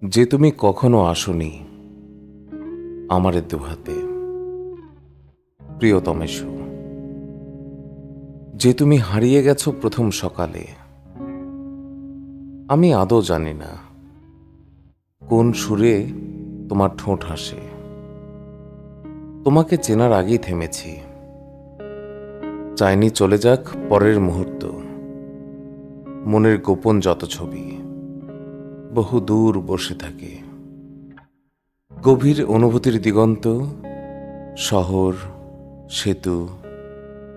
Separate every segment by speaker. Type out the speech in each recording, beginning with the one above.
Speaker 1: যে তুমি কখনো আসনি আমারে দুহাতে, প্রিয়তমেষু। যে তুমি হারিয়ে গেছো প্রথম সকালে, আমি আদৌ জানি না কোন সুরে তোমার ঠোঁট হাসে। তোমাকে চেনার আগেই থেমেছি, চাইনি চলে যাক পরের মুহূর্ত। মনের গোপন যত ছবি বহু দূর বসে থাকে। গভীর অনুভূতির দিগন্ত, শহর, সেতু,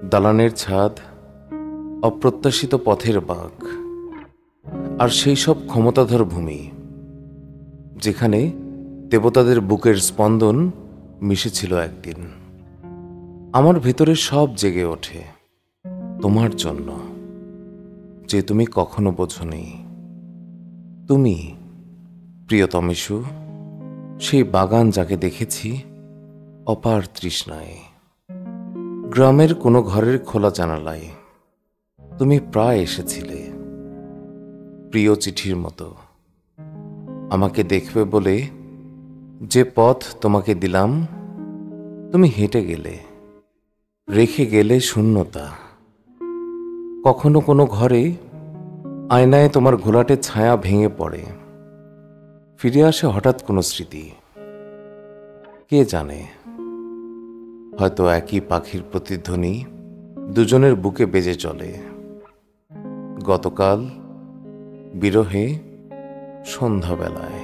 Speaker 1: দালানের ছাদ, অপ্রত্যাশিত পথের বাঁক, আর সেই সব ক্ষমতাধর ভূমি যেখানে দেবতাদের বুকের স্পন্দন মিশেছিল একদিন। আমার ভেতরে সব জেগে ওঠে তোমার জন্য, যে তুমি কখনো বোঝনি। তুমি, প্রিয়তমেষু, সেই বাগান যাকে দেখেছি অপার তৃষ্ণায়। গ্রামের কোনো ঘরের খোলা জানালায় তুমি প্রায় এসেছিলে, প্রিয় চিঠির মতো। আমাকে দেখবে বলে যে পথ তোমাকে দিলাম, তুমি হেঁটে গেলে, রেখে গেলে শূন্যতা। কখনো কোনো ঘরে আয়নায় তোমার ঘোলাটে ছায়া ভেঙে পড়ে, ফিরে আসে হঠাৎ কোনো স্মৃতি। কে জানে, হয়তো একই পাখির প্রতিধ্বনি দুজনের বুকে বেজে চলে। গতকাল বিরহে সন্ধ্যাবেলায়।